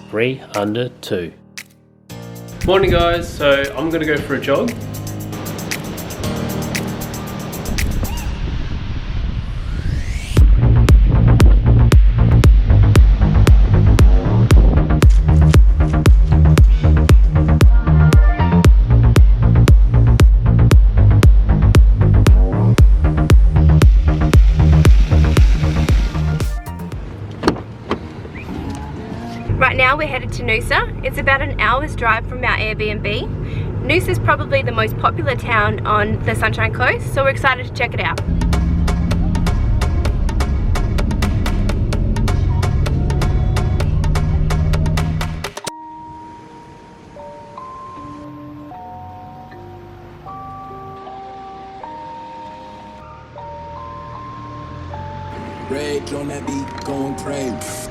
3 under 2. Morning guys, so I'm gonna go for a jog. Right now we're headed to Noosa. It's about an hour's drive from our Airbnb. Noosa is probably the most popular town on the Sunshine Coast, so we're excited to check it out. Rage on that beat, going crazy.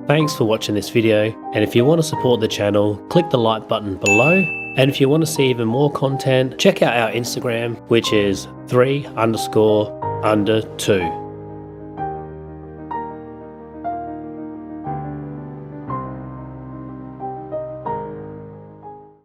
Thanks for watching this video, and if you want to support the channel, click the like button below, and if you want to see even more content, check out our Instagram, which is 3_under_2 under 2.